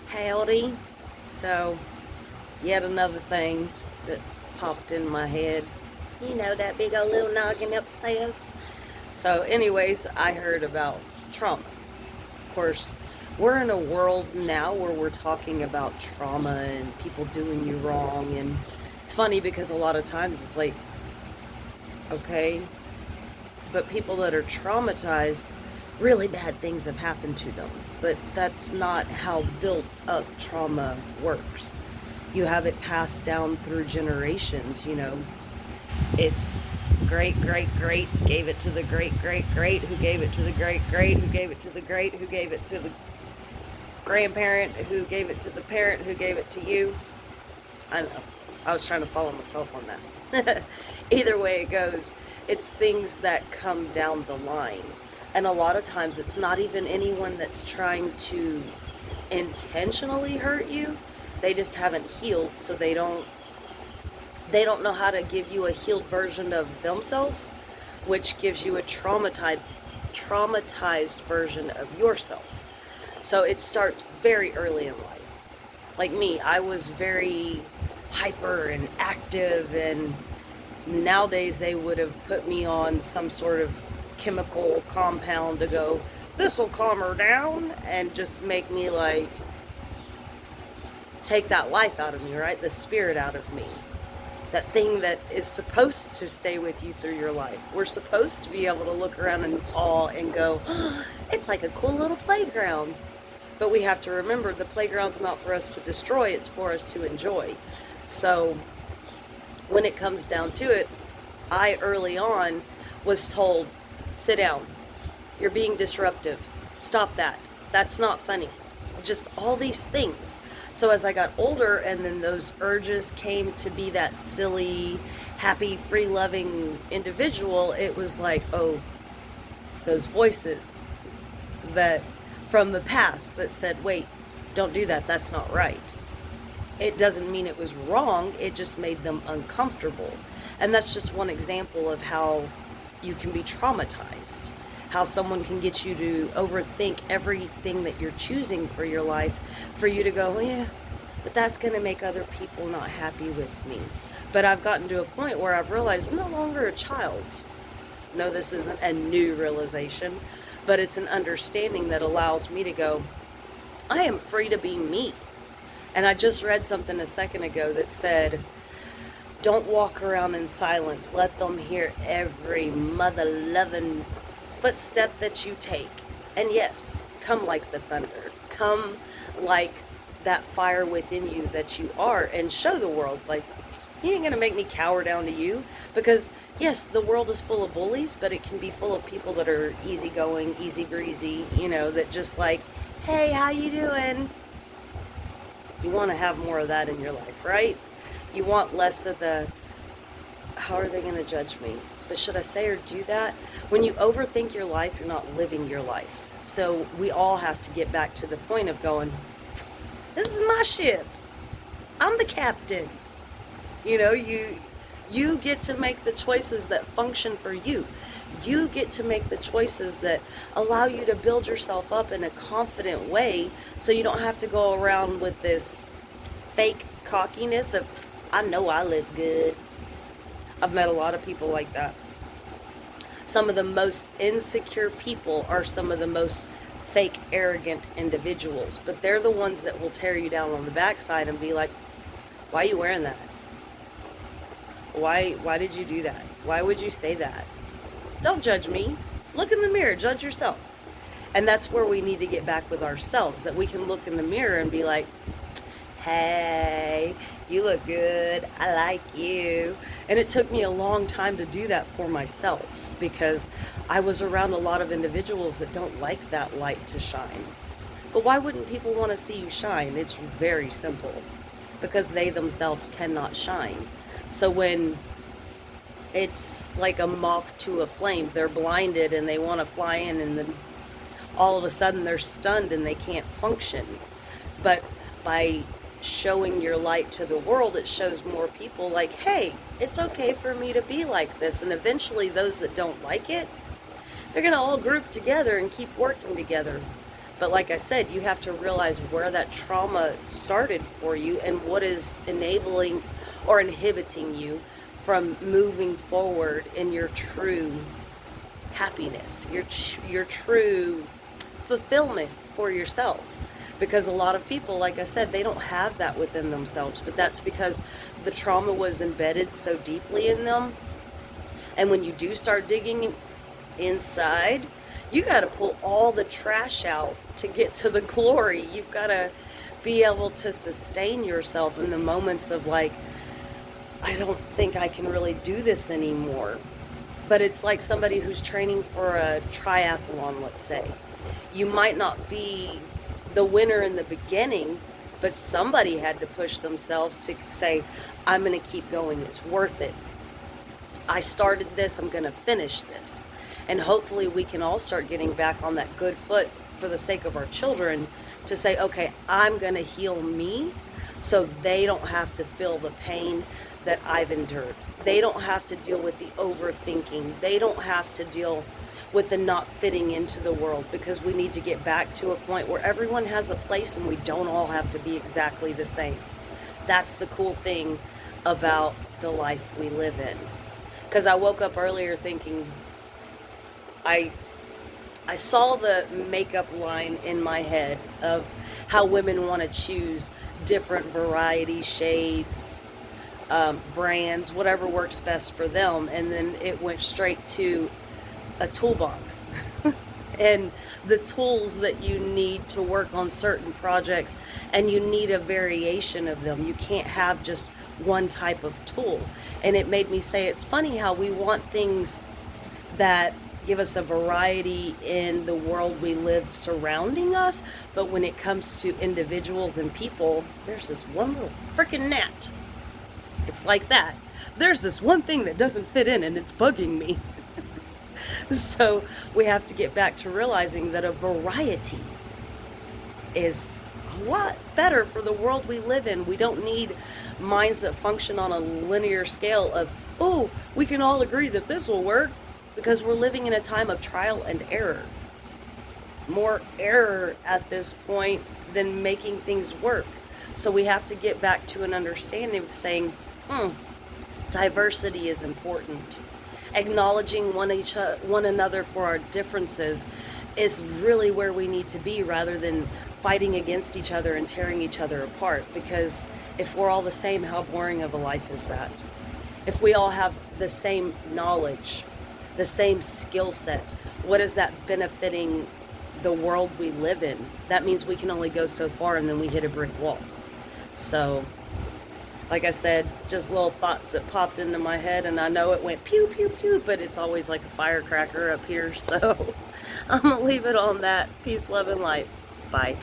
Howdy. So, yet another thing that popped in my head. You know, that big old little noggin upstairs. So, anyways, I heard about trauma. Of course, we're in a world now where we're talking about trauma and people doing you wrong. And it's funny because a lot of times it's like, okay, but people that are traumatized, really bad things have happened to them. But that's not how built up trauma works. You have it passed down through generations. It's great great greats gave it to the great great great who gave it to the great great who gave it to the great who gave it to the grandparent who gave it to the parent who gave it to you. I know. I was trying to follow myself on that. Either way it goes, it's things that come down the line. And a lot of times it's not even anyone that's trying to intentionally hurt you. They just haven't healed, so they don't know how to give you a healed version of themselves, which gives you a traumatized version of yourself. So it starts very early in life. Like me, I was very hyper and active, and nowadays they would have put me on some sort of chemical compound to go, this will calm her down, and just make me like take that life out of me, right? The spirit out of me. That thing that is supposed to stay with you through your life. We're supposed to be able to look around in awe and go, oh, it's like a cool little playground. But we have to remember the playground's not for us to destroy, it's for us to enjoy. So when it comes down to it, I early on was told, sit down, you're being disruptive, stop that, that's not funny. Just all these things. So as I got older and then those urges came to be that silly, happy, free-loving individual, it was like, oh, those voices that from the past that said, wait, don't do that, that's not right. It doesn't mean it was wrong, it just made them uncomfortable. And that's just one example of how you can be traumatized. How someone can get you to overthink everything that you're choosing for your life, for you to go, well, yeah, but that's going to make other people not happy with me. But I've gotten to a point where I've realized I'm no longer a child. No, this isn't a new realization, but it's an understanding that allows me to go, I am free to be me. And I just read something a second ago that said, don't walk around in silence. Let them hear every mother-loving footstep that you take. And yes, come like the thunder. Come like that fire within you that you are, and show the world, like, you ain't gonna make me cower down to you. Because yes, the world is full of bullies, but it can be full of people that are easygoing, easy breezy, that just like, hey, how you doing? You want to have more of that in your life, right? You want less of the, how are they going to judge me? But should I say or do that? When you overthink your life, you're not living your life. So we all have to get back to the point of going, this is my ship. I'm the captain. You get to make the choices that function for you. You get to make the choices that allow you to build yourself up in a confident way, so you don't have to go around with this fake cockiness of, I know I live good. I've met a lot of people like that. Some of the most insecure people are some of the most fake, arrogant individuals, but they're the ones that will tear you down on the backside and be like, why are you wearing that? Why did you do that? Why would you say that? Don't judge me. Look in the mirror, judge yourself. And that's where we need to get back with ourselves, that we can look in the mirror and be like, hey, you look good, I like you. And it took me a long time to do that for myself, because I was around a lot of individuals that don't like that light to shine. But why wouldn't people want to see you shine? It's very simple. Because they themselves cannot shine. So when it's like a moth to a flame, they're blinded and they want to fly in, and then all of a sudden they're stunned and they can't function. But by showing your light to the world, it shows more people like, hey, it's okay for me to be like this. And eventually those that don't like it, they're going to all group together and keep working together. But like I said, you have to realize where that trauma started for you and what is enabling or inhibiting you from moving forward in your true happiness, your true fulfillment for yourself. Because a lot of people, like I said, they don't have that within themselves, but that's because the trauma was embedded so deeply in them. And when you do start digging inside, you got to pull all the trash out to get to the glory. You've got to be able to sustain yourself in the moments of like, I don't think I can really do this anymore. But it's like somebody who's training for a triathlon, let's say. You might not be the winner in the beginning, but somebody had to push themselves to say, I'm going to keep going. It's worth it. I started this. I'm going to finish this. And hopefully we can all start getting back on that good foot for the sake of our children to say, okay, I'm going to heal me so they don't have to feel the pain that I've endured. They don't have to deal with the overthinking. They don't have to deal with the not fitting into the world, because we need to get back to a point where everyone has a place and we don't all have to be exactly the same. That's the cool thing about the life we live in. Because I woke up earlier thinking, I saw the makeup line in my head of how women want to choose different variety, shades, brands, whatever works best for them. And then it went straight to a toolbox and the tools that you need to work on certain projects, and you need a variation of them. You can't have just one type of tool. And it made me say, it's funny how we want things that give us a variety in the world we live surrounding us, but when it comes to individuals and people, there's this one little freaking gnat. It's like that. There's this one thing that doesn't fit in and it's bugging me. So we have to get back to realizing that a variety is a lot better for the world we live in. We don't need minds that function on a linear scale of, oh, we can all agree that this will work, because we're living in a time of trial and error. More error at this point than making things work. So we have to get back to an understanding of saying, diversity is important. Acknowledging one another for our differences is really where we need to be, rather than fighting against each other and tearing each other apart. Because if we're all the same, how boring of a life is that? If we all have the same knowledge, the same skill sets, what is that benefiting the world we live in? That means we can only go so far, and then we hit a brick wall. So, like I said, just little thoughts that popped into my head, and I know it went pew, pew, pew, but it's always like a firecracker up here. So I'm going to leave it on that. Peace, love, and light. Bye.